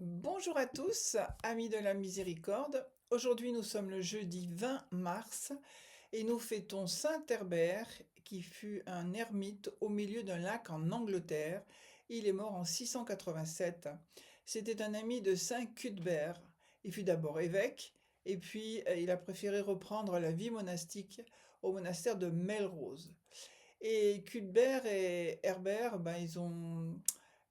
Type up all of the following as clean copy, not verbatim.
Bonjour à tous, amis de la miséricorde. Aujourd'hui, nous sommes le jeudi 20 mars et nous fêtons Saint Herbert, qui fut un ermite au milieu d'un lac en Angleterre. Il est mort en 687. C'était un ami de Saint Cuthbert. Il fut d'abord évêque et puis il a préféré reprendre la vie monastique au monastère de Melrose. Et Cuthbert et Herbert,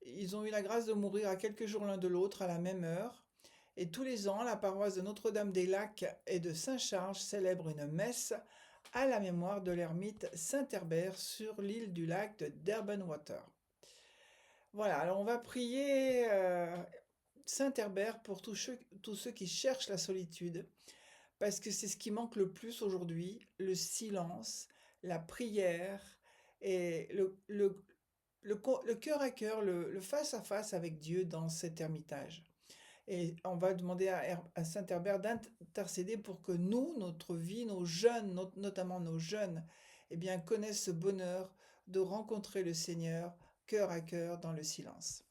ils ont eu la grâce de mourir à quelques jours l'un de l'autre à la même heure. Et tous les ans, la paroisse de Notre-Dame-des-Lacs et de Saint-Charles célèbre une messe à la mémoire de l'ermite Saint-Herbert sur l'île du lac de Derbenwater. Voilà, alors on va prier Saint-Herbert pour tous ceux qui cherchent la solitude, parce que c'est ce qui manque le plus aujourd'hui, le silence, la prière et le cœur à cœur, le face à face avec Dieu dans cet ermitage. Et on va demander à Saint Herbert d'intercéder pour que nous, notre vie, nos jeunes, notamment nos jeunes, eh bien, connaissent ce bonheur de rencontrer le Seigneur cœur à cœur dans le silence.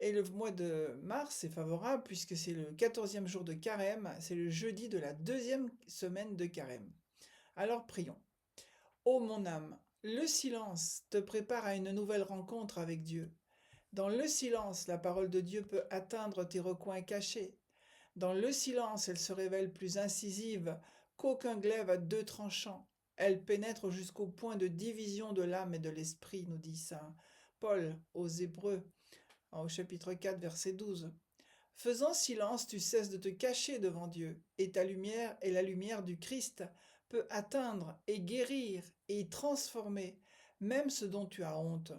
Et le mois de mars est favorable puisque c'est le 14e jour de Carême, c'est le jeudi de la deuxième semaine de Carême. Alors prions. Ô mon âme, le silence te prépare à une nouvelle rencontre avec Dieu. Dans le silence, la parole de Dieu peut atteindre tes recoins cachés. Dans le silence, elle se révèle plus incisive qu'aucun glaive à deux tranchants. Elle pénètre jusqu'au point de division de l'âme et de l'esprit, nous dit saint Paul aux Hébreux, au chapitre 4, verset 12. Faisant silence, tu cesses de te cacher devant Dieu, et ta lumière et la lumière du Christ peut atteindre et guérir et transformer même ce dont tu as honte.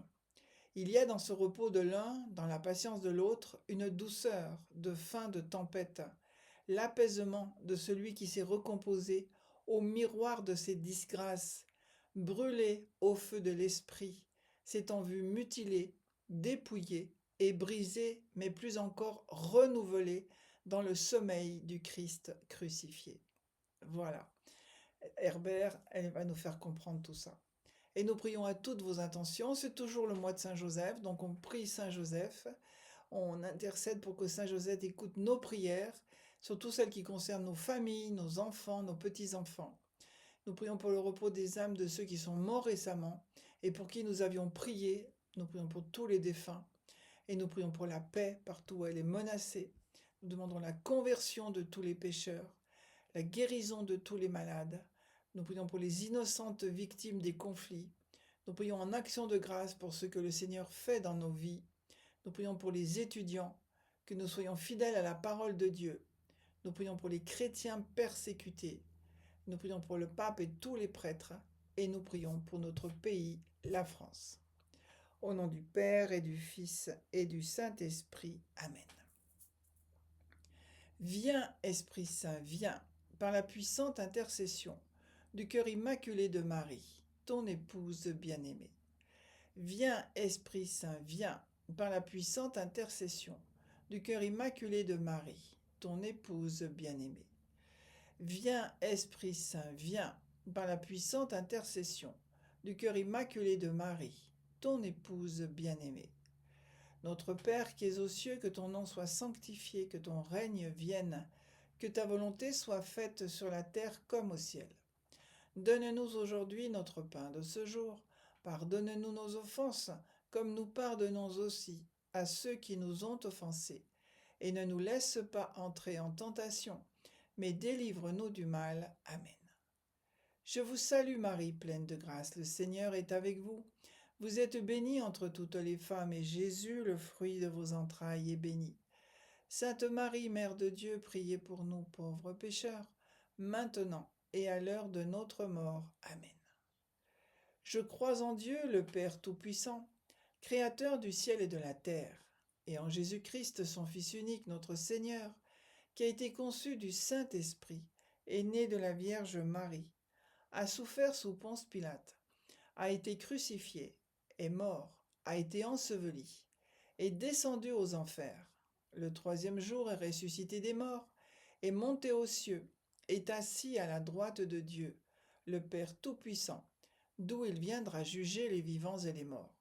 Il y a dans ce repos de l'un, dans la patience de l'autre, une douceur de fin de tempête, l'apaisement de celui qui s'est recomposé au miroir de ses disgrâces, brûlé au feu de l'esprit, s'étant vu mutilé, dépouillé et brisé, mais plus encore renouvelé dans le sommeil du Christ crucifié. Voilà. Herbert, elle va nous faire comprendre tout ça. Et nous prions à toutes vos intentions. C'est toujours le mois de Saint-Joseph, donc on prie Saint-Joseph. On intercède pour que Saint-Joseph écoute nos prières, surtout celles qui concernent nos familles, nos enfants, nos petits-enfants. Nous prions pour le repos des âmes de ceux qui sont morts récemment et pour qui nous avions prié. Nous prions pour tous les défunts et nous prions pour la paix partout où elle est menacée. Nous demandons la conversion de tous les pécheurs, la guérison de tous les malades. Nous prions pour les innocentes victimes des conflits. Nous prions en action de grâce pour ce que le Seigneur fait dans nos vies. Nous prions pour les étudiants, que nous soyons fidèles à la parole de Dieu. Nous prions pour les chrétiens persécutés. Nous prions pour le pape et tous les prêtres. Et nous prions pour notre pays, la France. Au nom du Père et du Fils et du Saint-Esprit. Amen. Viens, Esprit Saint, viens, par la puissante intercession du cœur immaculé de Marie, ton épouse bien-aimée. Viens, Esprit Saint, viens, par la puissante intercession du cœur immaculé de Marie, ton épouse bien-aimée. Viens, Esprit Saint, viens, par la puissante intercession du cœur immaculé de Marie, ton épouse bien-aimée. Notre Père qui es aux cieux, que ton nom soit sanctifié, que ton règne vienne, que ta volonté soit faite sur la terre comme au ciel. Donne-nous aujourd'hui notre pain de ce jour. Pardonne-nous nos offenses, comme nous pardonnons aussi à ceux qui nous ont offensés. Et ne nous laisse pas entrer en tentation, mais délivre-nous du mal. Amen. Je vous salue Marie, pleine de grâce, le Seigneur est avec vous. Vous êtes bénie entre toutes les femmes, et Jésus, le fruit de vos entrailles, est béni. Sainte Marie, Mère de Dieu, priez pour nous pauvres pécheurs, maintenant et à l'heure de notre mort. Amen. Je crois en Dieu, le Père Tout-Puissant, Créateur du ciel et de la terre, et en Jésus-Christ, son Fils unique, notre Seigneur, qui a été conçu du Saint-Esprit, est né de la Vierge Marie, a souffert sous Ponce Pilate, a été crucifié, est mort, a été enseveli, est descendu aux enfers. Le troisième jour est ressuscité des morts, est monté aux cieux, est assis à la droite de Dieu, le Père Tout-Puissant, d'où il viendra juger les vivants et les morts.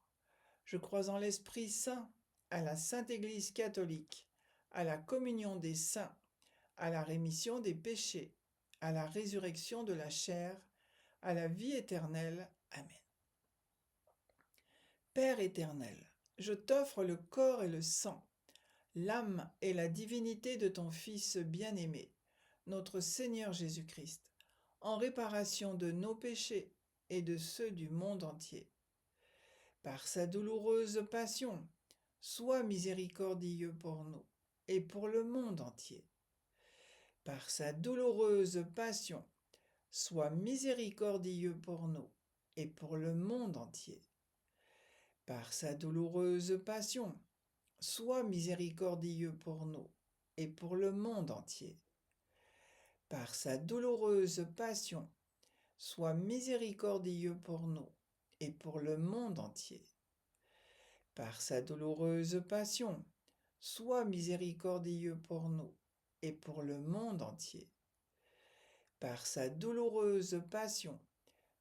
Je crois en l'Esprit Saint, à la Sainte Église catholique, à la communion des saints, à la rémission des péchés, à la résurrection de la chair, à la vie éternelle. Amen. Père éternel, je t'offre le corps et le sang, l'âme et la divinité de ton Fils bien-aimé, notre Seigneur Jésus-Christ, en réparation de nos péchés et de ceux du monde entier. Par sa douloureuse passion, sois miséricordieux pour nous et pour le monde entier. Par sa douloureuse passion, sois miséricordieux pour nous et pour le monde entier. Par sa douloureuse passion, sois miséricordieux pour nous et pour le monde entier. Par sa douloureuse passion, sois miséricordieux pour nous et pour le monde entier. Par sa douloureuse passion, sois miséricordieux pour nous et pour le monde entier. Par sa douloureuse passion,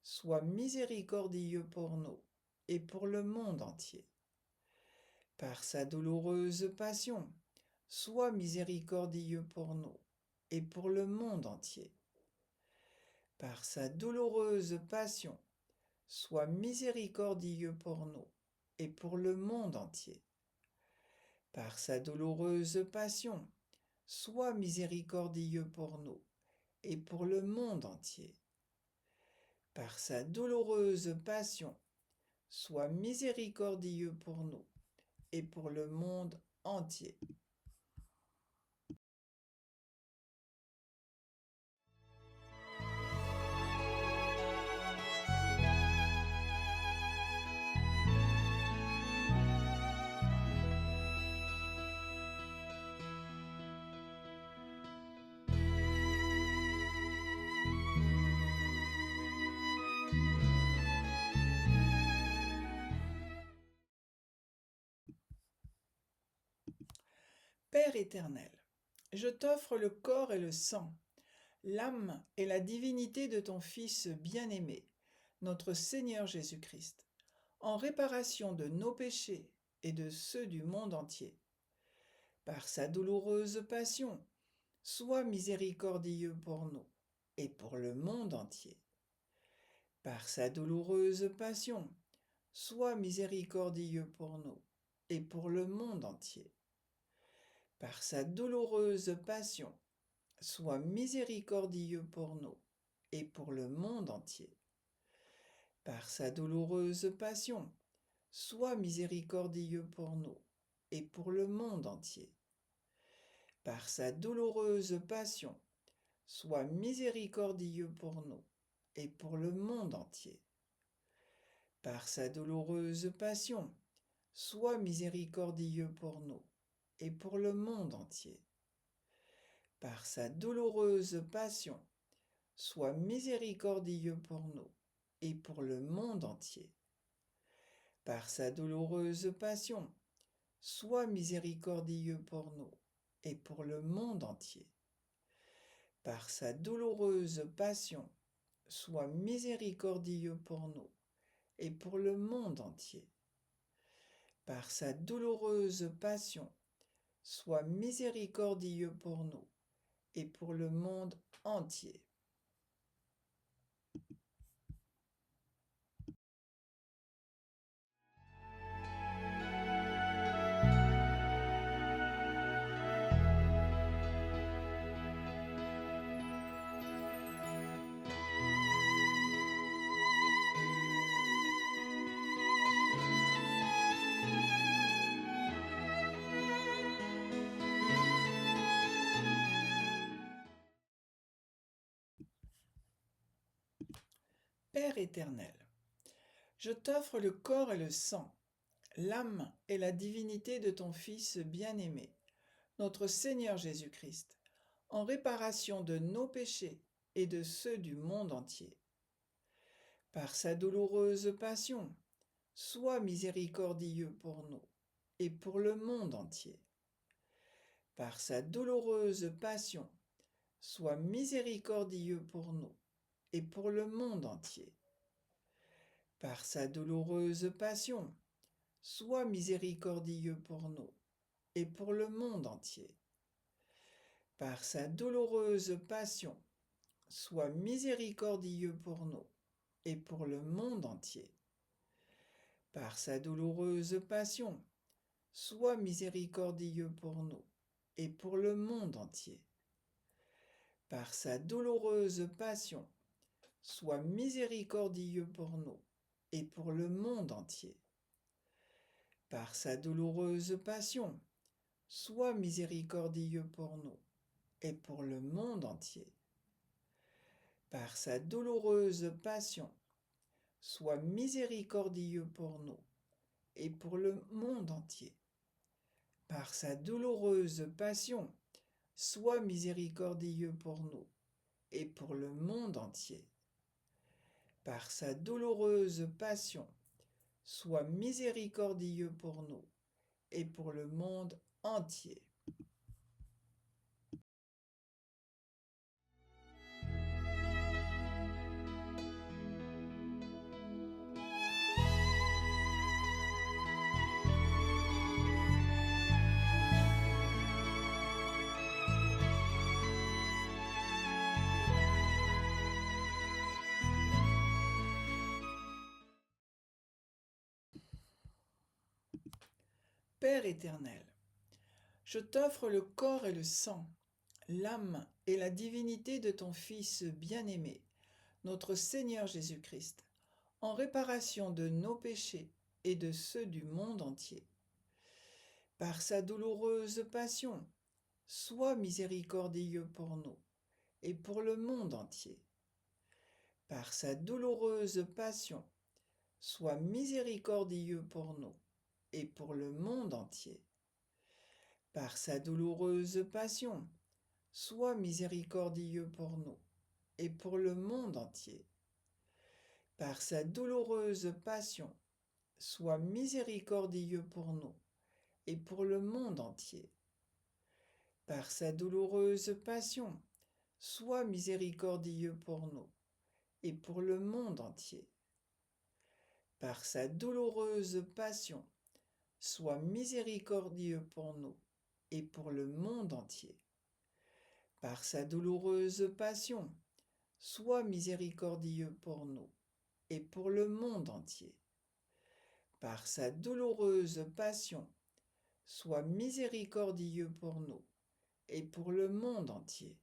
sois miséricordieux pour nous et pour le monde entier. Par sa douloureuse passion, sois miséricordieux pour nous et pour le monde entier. Par sa douloureuse passion, sois miséricordieux pour nous et pour le monde entier. Par sa douloureuse passion, sois miséricordieux pour nous et pour le monde entier. Par sa douloureuse passion, sois miséricordieux pour nous et pour le monde entier. Père éternel, je t'offre le corps et le sang, l'âme et la divinité de ton Fils bien-aimé, notre Seigneur Jésus-Christ, en réparation de nos péchés et de ceux du monde entier. Par sa douloureuse passion, sois miséricordieux pour nous et pour le monde entier. Par sa douloureuse passion, sois miséricordieux pour nous et pour le monde entier. Par sa douloureuse passion, sois miséricordieux pour nous et pour le monde entier. Par sa douloureuse passion, sois miséricordieux pour nous et pour le monde entier. Par sa douloureuse passion, sois miséricordieux pour nous et pour le monde entier. Par sa douloureuse passion, sois miséricordieux pour nous et pour le monde entier. Par sa douloureuse passion, sois miséricordieux pour nous et pour le monde entier. Par sa douloureuse passion, sois miséricordieux pour nous et pour le monde entier. Par sa douloureuse passion, sois miséricordieux pour nous et pour le monde entier. Par sa douloureuse passion, sois miséricordieux pour nous et pour le monde entier. Père éternel, je t'offre le corps et le sang, l'âme et la divinité de ton Fils bien-aimé, notre Seigneur Jésus-Christ, en réparation de nos péchés et de ceux du monde entier. Par sa douloureuse passion, sois miséricordieux pour nous et pour le monde entier. Par sa douloureuse passion, sois miséricordieux pour nous et pour le monde entier. Par sa douloureuse passion, sois miséricordieux pour nous et pour le monde entier. par sa douloureuse passion, sois miséricordieux pour nous et pour le monde entier. Par sa douloureuse passion, sois miséricordieux pour nous et pour le monde entier. Par sa douloureuse passion, sois miséricordieux pour nous et pour le monde entier. Par sa douloureuse passion, sois miséricordieux pour nous et pour le monde entier. Par sa douloureuse passion, sois miséricordieux pour nous et pour le monde entier. Par sa douloureuse passion, sois miséricordieux pour nous et pour le monde entier. Par sa douloureuse passion, sois miséricordieux pour nous et pour le monde entier. Père éternel, je t'offre le corps et le sang, l'âme et la divinité de ton Fils bien-aimé, notre Seigneur Jésus-Christ, en réparation de nos péchés et de ceux du monde entier. Par sa douloureuse passion, sois miséricordieux pour nous et pour le monde entier. Par sa douloureuse passion, sois miséricordieux pour nous et pour le monde entier. Par sa douloureuse passion, sois miséricordieux pour nous et pour le monde entier. Par sa douloureuse passion, sois miséricordieux pour nous et pour le monde entier. Par sa douloureuse passion, sois miséricordieux pour nous et pour le monde entier. Par sa douloureuse passion, sois miséricordieux pour nous et pour le monde entier. Par sa douloureuse passion, sois miséricordieux pour nous et pour le monde entier. Par sa douloureuse passion, sois miséricordieux pour nous et pour le monde entier.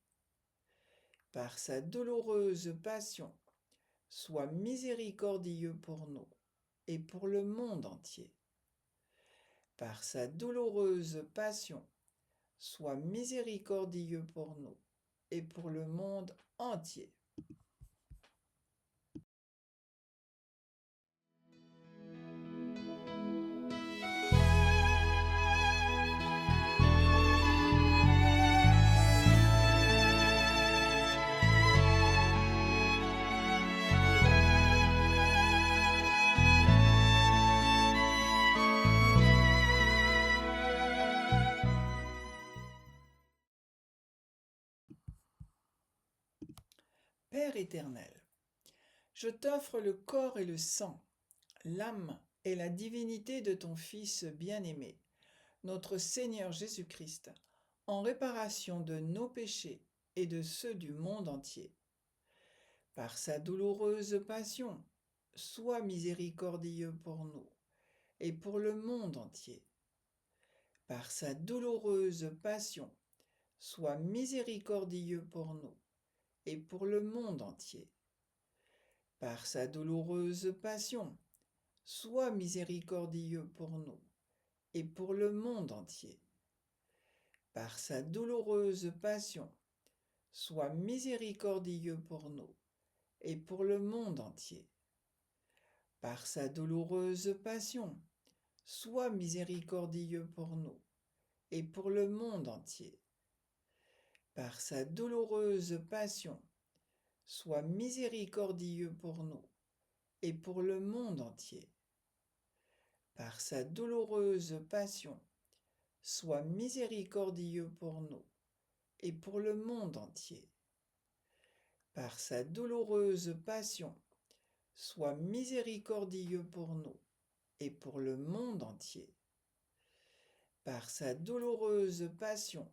Par sa douloureuse passion, sois miséricordieux pour nous et pour le monde entier. Par sa douloureuse passion, sois miséricordieux pour nous et pour le monde entier. Père éternel, je t'offre le corps et le sang, l'âme et la divinité de ton Fils bien-aimé, notre Seigneur Jésus-Christ, en réparation de nos péchés et de ceux du monde entier. Par sa douloureuse passion, sois miséricordieux pour nous et pour le monde entier. Par sa douloureuse passion, sois miséricordieux pour nous et pour le monde entier. Par sa douloureuse passion, sois miséricordieux pour nous et pour le monde entier. Par sa douloureuse passion, sois miséricordieux pour nous et pour le monde entier. Par sa douloureuse passion, sois miséricordieux pour nous et pour le monde entier. Par sa douloureuse passion, sois miséricordieux pour nous et pour le monde entier. Par sa douloureuse passion, sois miséricordieux pour nous et pour le monde entier. Par sa douloureuse passion, sois miséricordieux pour nous et pour le monde entier. Par sa douloureuse passion,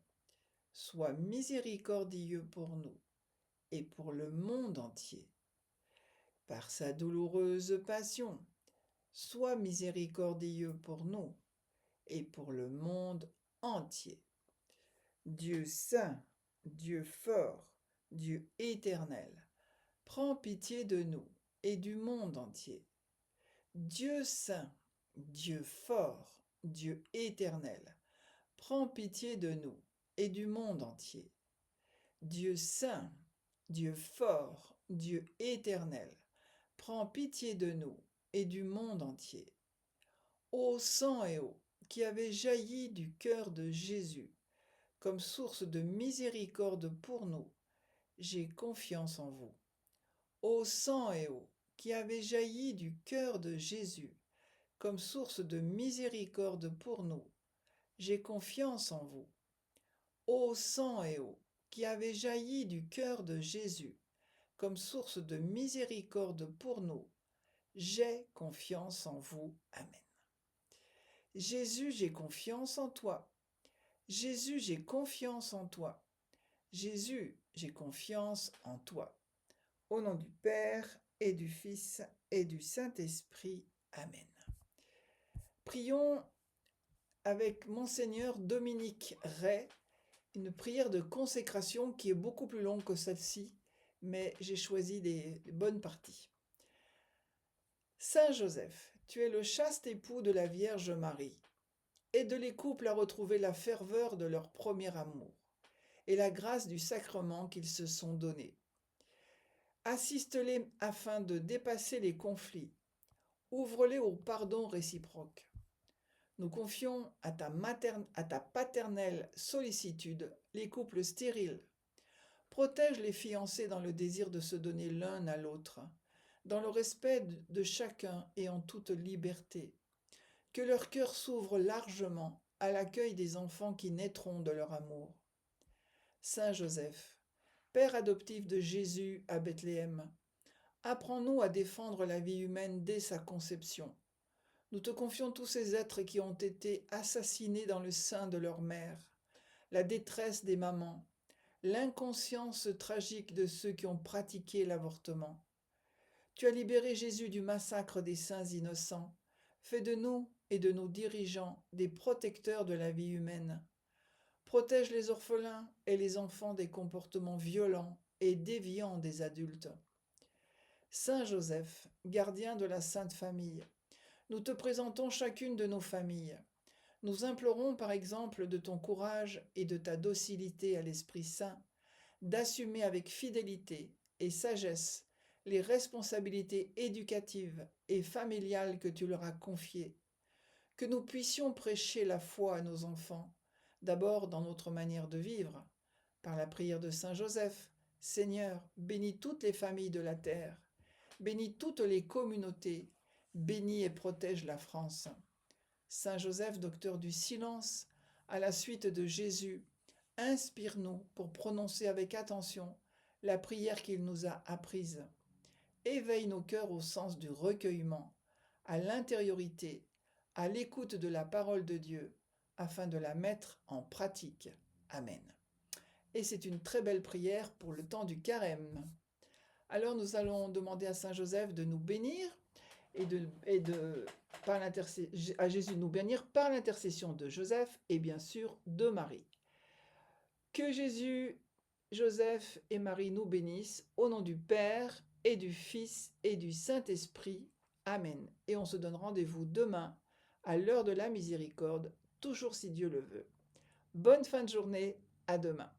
sois miséricordieux pour nous et pour le monde entier. Par sa douloureuse passion, sois miséricordieux pour nous et pour le monde entier. Dieu saint, Dieu fort, Dieu éternel, prends pitié de nous et du monde entier. Dieu saint, Dieu fort, Dieu éternel, prends pitié de nous et du monde entier. Dieu saint, Dieu fort, Dieu éternel, prends pitié de nous et du monde entier. Ô sang et eau qui avez jailli du cœur de Jésus, comme source de miséricorde pour nous, j'ai confiance en vous. Ô sang et eau qui avez jailli du cœur de Jésus, comme source de miséricorde pour nous, j'ai confiance en vous. Ô sang et eau qui avez jailli du cœur de Jésus, comme source de miséricorde pour nous, j'ai confiance en vous. Amen. Jésus, j'ai confiance en toi. Jésus, j'ai confiance en toi. Jésus, j'ai confiance en toi. Au nom du Père et du Fils et du Saint-Esprit. Amen. Prions avec Monseigneur Dominique Ray, une prière de consécration qui est beaucoup plus longue que celle-ci, mais j'ai choisi des bonnes parties. Saint Joseph, tu es le chaste époux de la Vierge Marie. Aide les couples à retrouver la ferveur de leur premier amour et la grâce du sacrement qu'ils se sont donnés. Assiste-les afin de dépasser les conflits. Ouvre-les au pardon réciproque. Nous confions à ta paternelle sollicitude les couples stériles. Protège les fiancés dans le désir de se donner l'un à l'autre, dans le respect de chacun et en toute liberté. Que leur cœur s'ouvre largement à l'accueil des enfants qui naîtront de leur amour. Saint Joseph, Père adoptif de Jésus à Bethléem, apprends-nous à défendre la vie humaine dès sa conception. Nous te confions tous ces êtres qui ont été assassinés dans le sein de leur mère, la détresse des mamans, l'inconscience tragique de ceux qui ont pratiqué l'avortement. Tu as libéré Jésus du massacre des saints innocents. Fais de nous et de nos dirigeants des protecteurs de la vie humaine. Protège les orphelins et les enfants des comportements violents et déviants des adultes. Saint Joseph, gardien de la Sainte Famille, nous te présentons chacune de nos familles. Nous implorons par exemple de ton courage et de ta docilité à l'Esprit Saint, d'assumer avec fidélité et sagesse les responsabilités éducatives et familiales que tu leur as confiées. Que nous puissions prêcher la foi à nos enfants, d'abord dans notre manière de vivre, par la prière de Saint Joseph. Seigneur, bénis toutes les familles de la terre, bénis toutes les communautés, bénis et protège la France. Saint Joseph, docteur du silence, à la suite de Jésus, inspire-nous pour prononcer avec attention la prière qu'il nous a apprise. Éveille nos cœurs au sens du recueillement, à l'intériorité, à l'écoute de la parole de Dieu, afin de la mettre en pratique. Amen. Et c'est une très belle prière pour le temps du carême. Alors nous allons demander à Saint Joseph de nous bénir à Jésus de nous bénir par l'intercession de Joseph et bien sûr de Marie. Que Jésus, Joseph et Marie nous bénissent au nom du Père et du Fils et du Saint-Esprit. Amen. Et on se donne rendez-vous demain à l'heure de la miséricorde, toujours si Dieu le veut. Bonne fin de journée, à demain.